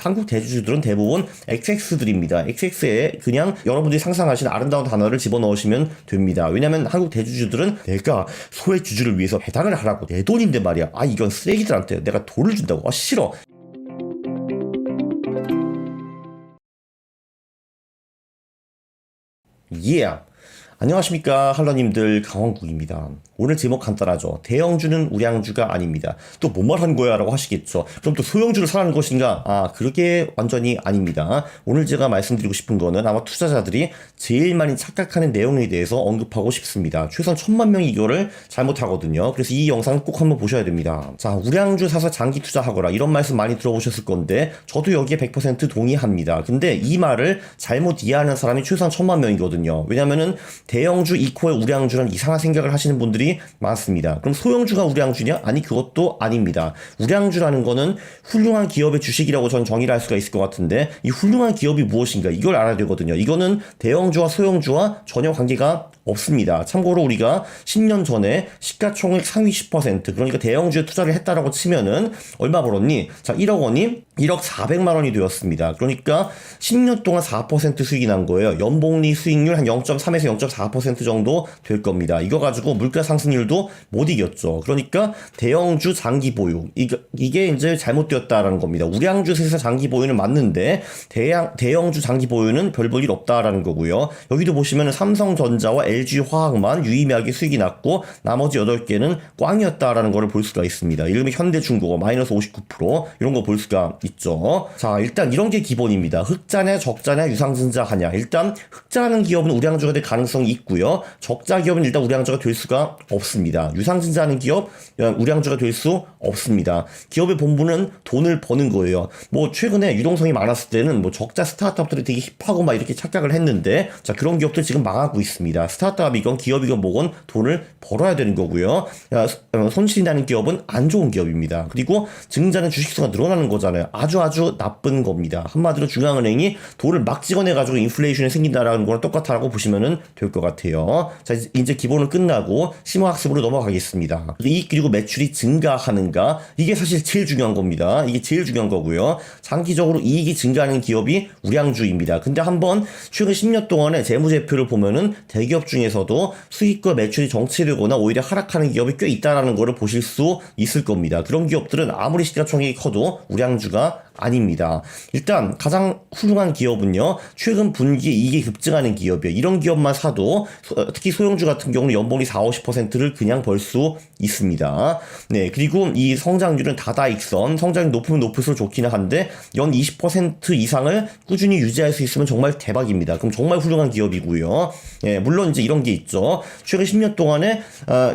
한국 대주주들은 대부분 XX들입니다. XX에 그냥 여러분들이 상상하시는 아름다운 단어를 집어넣으시면 됩니다. 왜냐면 한국 대주주들은 내가 소액 주주를 위해서 배당을 하라고 내 돈인데 말이야. 아 이건 쓰레기들한테 내가 돈을 준다고. 아 싫어. Yeah. 안녕하십니까 할러님들, 강원국입니다. 오늘 제목 간단하죠. 대형주는 우량주가 아닙니다. 또 뭔 말한 거야 라고 하시겠죠. 그럼 또 소형주를 사라는 것인가? 아 그렇게 완전히 아닙니다. 오늘 제가 말씀드리고 싶은 거는 아마 투자자들이 제일 많이 착각하는 내용에 대해서 언급하고 싶습니다. 최소한 1000만 명이 이거를 잘못하거든요. 그래서 이 영상 꼭 한번 보셔야 됩니다. 자, 우량주 사서 장기 투자하거라 이런 말씀 많이 들어보셨을 건데 저도 여기에 100% 동의합니다. 근데 이 말을 잘못 이해하는 사람이 최소한 1000만 명이거든요. 왜냐면은 대형주 이코의 우량주는 이상한 생각을 하시는 분들이 많습니다. 그럼 소형주가 우량주냐? 아니 그것도 아닙니다. 우량주라는 거는 훌륭한 기업의 주식이라고 저는 정의를 할 수가 있을 것 같은데 이 훌륭한 기업이 무엇인가 이걸 알아야 되거든요. 이거는 대형주와 소형주와 전혀 관계가 없습니다. 참고로 우리가 10년 전에 시가총액 상위 10% 그러니까 대형주에 투자를 했다라고 치면은 얼마 벌었니? 자 1억 원이 1억 400만 원이 되었습니다. 그러니까 10년 동안 4% 수익이 난 거예요. 연복리 수익률 한 0.3에서 0.4% 정도 될 겁니다. 이거 가지고 물가 상승률도 못 이겼죠. 그러니까 대형주 장기 보유 이게 이제 잘못되었다라는 겁니다. 우량주에서 장기 보유는 맞는데 대형주 장기 보유는 별 볼 일 없다라는 거고요. 여기도 보시면은 삼성전자와 LG화학만 유의미하게 수익이 났고 나머지 8개는 꽝이었다라는 거를 볼 수가 있습니다. 이름이 현대중공업 마이너스 59% 이런 거 볼 수가 있죠. 자 일단 이런 게 기본입니다. 흑자냐 적자냐 유상증자 하냐. 일단 흑자하는 기업은 우량주가 될 가능성이 있고요. 적자 기업은 일단 우량주가 될 수가 없습니다. 유상증자하는 기업 우량주가 될 수 없습니다. 기업의 본분은 돈을 버는 거예요. 뭐 최근에 유동성이 많았을 때는 뭐 적자 스타트업들이 되게 힙하고 막 이렇게 착각을 했는데 자 그런 기업들 지금 망하고 있습니다. 스타트업이건 기업이건 뭐건 돈을 벌어야 되는 거고요. 손실이 나는 기업은 안 좋은 기업입니다. 그리고 증자는 주식수가 늘어나는 거잖아요. 아주 나쁜 겁니다. 한마디로 중앙은행이 돈을 막 찍어내가지고 인플레이션이 생긴다라는 거랑 똑같다라고 보시면 될 것 같아요. 자 이제 기본은 끝나고 심화학습으로 넘어가겠습니다. 이익 그리고 매출이 증가하는가 이게 사실 제일 중요한 겁니다. 이게 제일 중요한 거고요. 장기적으로 이익이 증가하는 기업이 우량주입니다. 근데 한번 최근 10년 동안의 재무제표를 보면은 대기업 중에서도 수익과 매출이 정체되거나 오히려 하락하는 기업이 꽤 있다라는 거를 보실 수 있을 겁니다. 그런 기업들은 아무리 시가총액이 커도 우량주가 아닙니다. 일단 가장 훌륭한 기업은요 최근 분기에 이익이 급증하는 기업이에요. 이런 기업만 사도 특히 소형주 같은 경우는 연봉이 40~50%를 그냥 벌 수 있습니다. 네 그리고 이 성장률은 다다익선 성장률 높으면 높을수록 좋기는 한데 연 20% 이상을 꾸준히 유지할 수 있으면 정말 대박입니다. 그럼 정말 훌륭한 기업이고요. 예, 물론 이제 이런 게 있죠. 최근 10년 동안에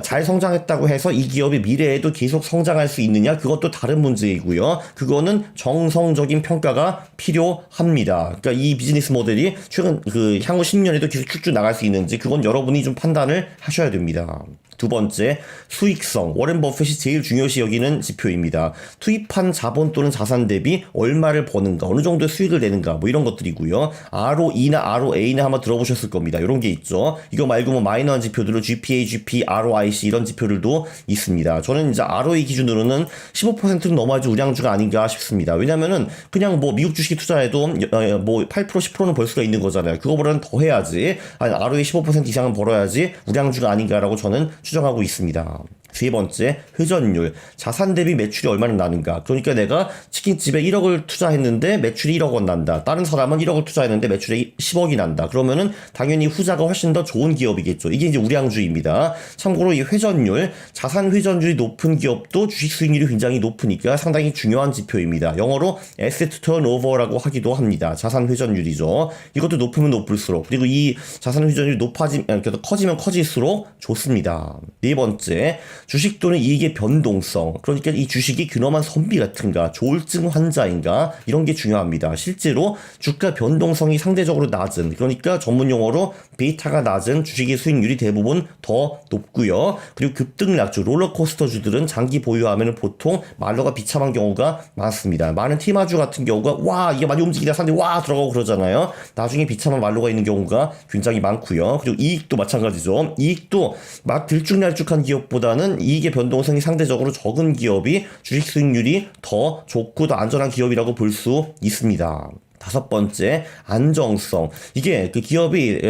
잘 성장했다고 해서 이 기업이 미래에도 계속 성장할 수 있느냐 그것도 다른 문제이고요. 그거는 정성적인 평가가 필요합니다. 그러니까 이 비즈니스 모델이 최근 향후 10년에도 계속 쭉쭉 나갈 수 있는지 그건 여러분이 좀 판단을 하셔야 됩니다. 두 번째, 수익성. 워렌 버핏이 제일 중요시 여기는 지표입니다. 투입한 자본 또는 자산 대비 얼마를 버는가, 어느 정도의 수익을 내는가, 뭐 이런 것들이고요. ROE나 ROA나 한번 들어보셨을 겁니다. 이런 게 있죠. 이거 말고 뭐 마이너한 지표들로 GPA, GP, ROIC 이런 지표들도 있습니다. 저는 이제 ROE 기준으로는 15%는 넘어야지 우량주가 아닌가 싶습니다. 왜냐면은 그냥 뭐 미국 주식에 투자해도 뭐 8%, 10%는 벌 수가 있는 거잖아요. 그거보다는 더 해야지. 아니, ROE 15% 이상은 벌어야지 우량주가 아닌가라고 저는 추정하고 있습니다. 세 번째, 회전율. 자산 대비 매출이 얼마나 나는가. 그러니까 내가 치킨집에 1억을 투자했는데 매출이 1억 원 난다. 다른 사람은 1억을 투자했는데 매출이 10억이 난다. 그러면은 당연히 후자가 훨씬 더 좋은 기업이겠죠. 이게 이제 우량주입니다. 참고로 이 회전율, 자산 회전율이 높은 기업도 주식 수익률이 굉장히 높으니까 상당히 중요한 지표입니다. 영어로 asset turnover라고 하기도 합니다. 자산 회전율이죠. 이것도 높으면 높을수록, 그리고 이 자산 회전율이 커지면 커질수록 좋습니다. 네 번째, 주식 또는 이익의 변동성. 그러니까 이 주식이 근엄한 선비 같은가, 조울증 환자인가, 이런 게 중요합니다. 실제로 주가 변동성이 상대적으로 낮은, 그러니까 전문 용어로 베이타가 낮은 주식의 수익률이 대부분 더 높고요. 그리고 급등락주, 롤러코스터주들은 장기 보유하면 보통 말로가 비참한 경우가 많습니다. 많은 티마주 같은 경우가 와 이게 많이 움직이다 사는데 와 들어가고 그러잖아요. 나중에 비참한 말로가 있는 경우가 굉장히 많고요. 그리고 이익도 마찬가지죠. 이익도 막 들쭉날쭉한 기업보다는 이익의 변동성이 상대적으로 적은 기업이 주식 수익률이 더 좋고 더 안전한 기업이라고 볼 수 있습니다. 다섯 번째, 안정성. 이게 그 기업이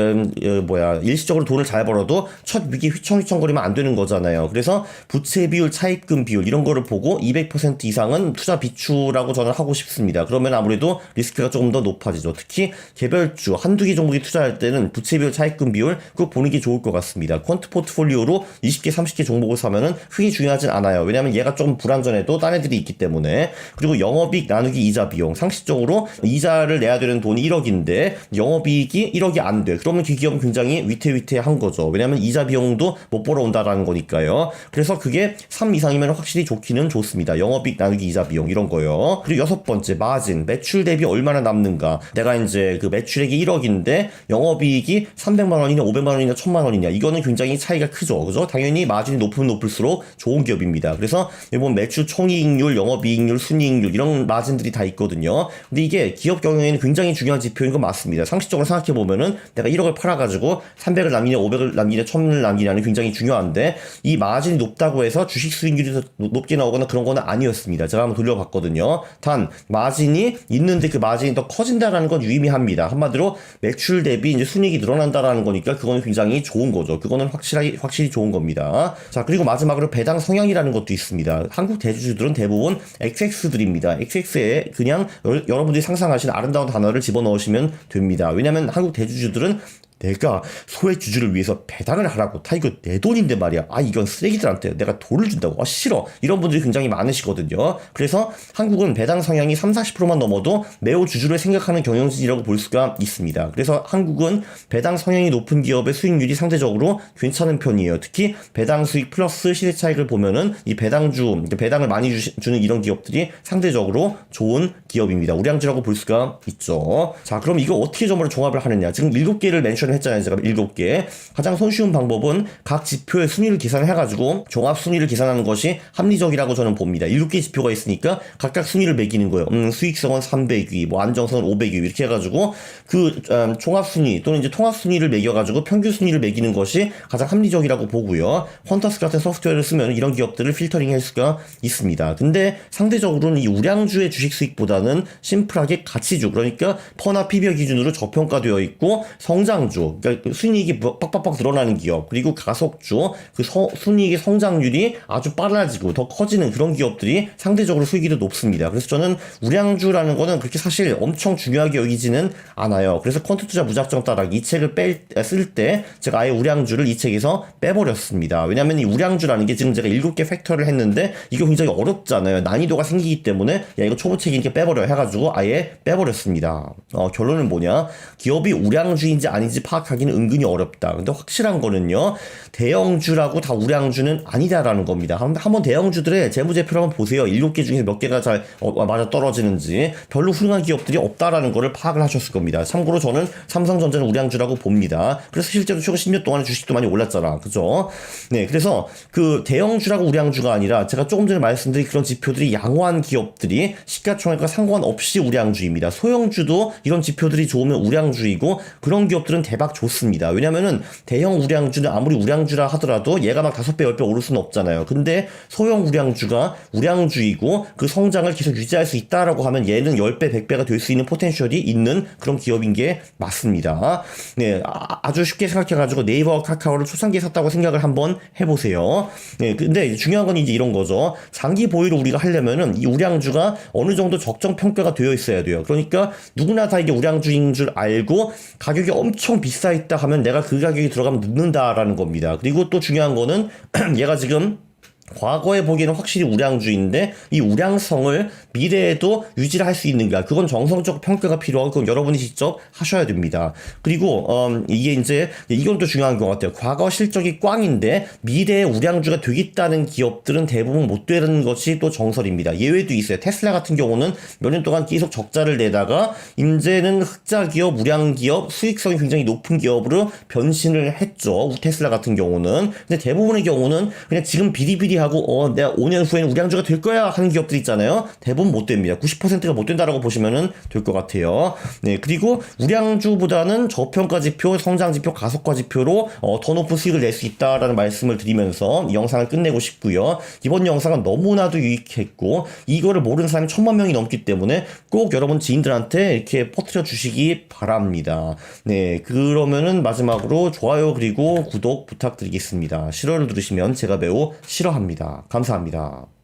일시적으로 돈을 잘 벌어도 첫 위기에 휘청휘청거리면 안 되는 거잖아요. 그래서 부채 비율, 차입금 비율 이런 거를 보고 200% 이상은 투자 비추라고 저는 하고 싶습니다. 그러면 아무래도 리스크가 조금 더 높아지죠. 특히 개별주, 한두 개 종목이 투자할 때는 부채 비율, 차입금 비율 그거 보는 게 좋을 것 같습니다. 퀀트 포트폴리오로 20개, 30개 종목을 사면은 크게 중요하진 않아요. 왜냐하면 얘가 조금 불안전해도 딴 애들이 있기 때문에. 그리고 영업이익 나누기 이자 비용. 상식적으로 이자를 내야 되는 돈이 1억인데 영업이익이 1억이 안 돼. 그러면 그 기업은 굉장히 위태위태한 거죠. 왜냐하면 이자 비용도 못 벌어온다라는 거니까요. 그래서 그게 3 이상이면 확실히 좋기는 좋습니다. 영업이익 나누기 이자 비용 이런 거요. 그리고 여섯 번째, 마진. 매출 대비 얼마나 남는가. 내가 이제 그 매출액이 1억인데 영업이익이 300만 원이냐 500만 원이냐 1000만 원이냐 이거는 굉장히 차이가 크죠. 그죠? 당연히 마진이 높으면 높을수록 좋은 기업입니다. 그래서 이번 매출 총이익률, 영업이익률, 순이익률 이런 마진들이 다 있거든요. 근데 이게 기업 경영에는 굉장히 중요한 지표인 건 맞습니다. 상식적으로 생각해보면은 내가 1억을 팔아가지고 300을 남기냐 500을 남기냐 1000을 남기냐는 굉장히 중요한데 이 마진이 높다고 해서 주식 수익률이 더 높게 나오거나 그런 거는 아니었습니다. 제가 한번 돌려봤거든요. 단 마진이 있는데 그 마진이 더 커진다라는 건 유의미합니다. 한마디로 매출 대비 이제 순이익이 늘어난다라는 거니까 그거는 굉장히 좋은 거죠. 그거는 확실히 좋은 겁니다. 자, 그리고 마지막으로 배당 성향이라는 것도 있습니다. 한국 대주주들은 대부분 XX들입니다. XX에 그냥 여러분들이 상상하시는 아름다운 단어를 집어넣으시면 됩니다. 왜냐면 한국 대주주들은 내가 소액주주를 위해서 배당을 하라고. 다 이거 내 돈인데 말이야. 아, 이건 쓰레기들한테 내가 돈을 준다고. 아, 싫어. 이런 분들이 굉장히 많으시거든요. 그래서 한국은 배당 성향이 30-40%만 넘어도 매우 주주를 생각하는 경영진이라고 볼 수가 있습니다. 그래서 한국은 배당 성향이 높은 기업의 수익률이 상대적으로 괜찮은 편이에요. 특히 배당 수익 플러스 시세 차익을 보면은 이 배당주, 배당을 많이 주는 이런 기업들이 상대적으로 좋은 기업입니다. 우량주라고 볼 수가 있죠. 자, 그럼 이거 어떻게 전부를 종합을 하느냐. 지금 7개를 멘션 했잖아요. 제가 7개. 가장 손쉬운 방법은 각 지표의 순위를 계산해가지고 종합 순위를 계산하는 것이 합리적이라고 저는 봅니다. 7개 지표가 있으니까 각각 순위를 매기는 거예요. 수익성은 300위, 뭐 안정성은 500위 이렇게 해가지고 그 종합 순위 또는 이제 통합 순위를 매겨가지고 평균 순위를 매기는 것이 가장 합리적이라고 보고요. 퀀터스 같은 소프트웨어를 쓰면 이런 기업들을 필터링할 수가 있습니다. 근데 상대적으로는 이 우량주의 주식 수익보다는 심플하게 가치주, 그러니까 퍼나 PBR 기준으로 저평가되어 있고 성장주, 그러니까 순이익이 빡빡빡 늘어나는 기업, 그리고 가속주, 그 순이익의 성장률이 아주 빨라지고 더 커지는 그런 기업들이 상대적으로 수익이 더 높습니다. 그래서 저는 우량주라는 거는 그렇게 사실 엄청 중요하게 여기지는 않아요. 그래서 퀀트 투자 무작정 따라하기 이 책을 쓸 때 제가 아예 우량주를 이 책에서 빼버렸습니다. 왜냐하면 이 우량주라는 게 지금 제가 7개 팩터를 했는데 이게 굉장히 어렵잖아요. 난이도가 생기기 때문에 야 이거 초보책이니까 빼버려 해가지고 아예 빼버렸습니다. 결론은 뭐냐? 기업이 우량주인지 아닌지 파악하기는 은근히 어렵다. 근데 확실한 거는요, 대형주라고 다 우량주는 아니다라는 겁니다. 한번 대형주들의 재무제표를 한번 보세요. 7개 중에서 몇 개가 잘 맞아 떨어지는지. 별로 훌륭한 기업들이 없다라는 거를 파악을 하셨을 겁니다. 참고로 저는 삼성전자는 우량주라고 봅니다. 그래서 실제로 최근 10년 동안에 주식도 많이 올랐잖아. 그죠? 네, 그래서 그 대형주라고 우량주가 아니라 제가 조금 전에 말씀드린 그런 지표들이 양호한 기업들이 시가총액과 상관없이 우량주입니다. 소형주도 이런 지표들이 좋으면 우량주이고 그런 기업들은 대박 좋습니다. 왜냐면은 대형 우량주는 아무리 우량주라 하더라도 얘가 막 5배, 10배 오를 수는 없잖아요. 근데 소형 우량주가 우량주이고 그 성장을 계속 유지할 수 있다라고 하면 얘는 10배, 100배가 될 수 있는 포텐셜이 있는 그런 기업인 게 맞습니다. 네, 아주 쉽게 생각해가지고 네이버와 카카오를 초창기에 샀다고 생각을 한번 해보세요. 네, 근데 중요한 건 이제 이런 거죠. 장기 보유를 우리가 하려면은 이 우량주가 어느 정도 적정 평가가 되어 있어야 돼요. 그러니까 누구나 다 이게 우량주인 줄 알고 가격이 엄청 비싸 있다 하면 내가 그 가격이 들어가면 늦는다라는 겁니다. 그리고 또 중요한 거는 얘가 지금 과거에 보기에는 확실히 우량주인데 이 우량성을 미래에도 유지를 할 수 있는가, 그건 정성적 평가가 필요하고 그건 여러분이 직접 하셔야 됩니다. 그리고 이게 이제 이건 또 중요한 것 같아요. 과거 실적이 꽝인데 미래에 우량주가 되겠다는 기업들은 대부분 못 되는 것이 또 정설입니다. 예외도 있어요. 테슬라 같은 경우는 몇 년 동안 계속 적자를 내다가 이제는 흑자 기업, 우량 기업, 수익성이 굉장히 높은 기업으로 변신을 했죠. 테슬라 같은 경우는. 근데 대부분의 경우는 그냥 지금 비리비리 얘기하고 내가 5년 후에는 우량주가 될 거야 하는 기업들 있잖아요. 대부분 못 됩니다. 90%가 못 된다라고 보시면은 될 것 같아요. 네, 그리고 우량주보다는 저평가 지표, 성장 지표, 가속화 지표로 더 높은 수익을 낼 수 있다라는 말씀을 드리면서 이 영상을 끝내고 싶고요. 이번 영상은 너무나도 유익했고 이거를 모르는 사람이 1000만 명이 넘기 때문에 꼭 여러분 지인들한테 이렇게 퍼뜨려 주시기 바랍니다. 네, 그러면은 마지막으로 좋아요 그리고 구독 부탁드리겠습니다. 싫어를 누르시면 제가 매우 싫어합니다. 감사합니다.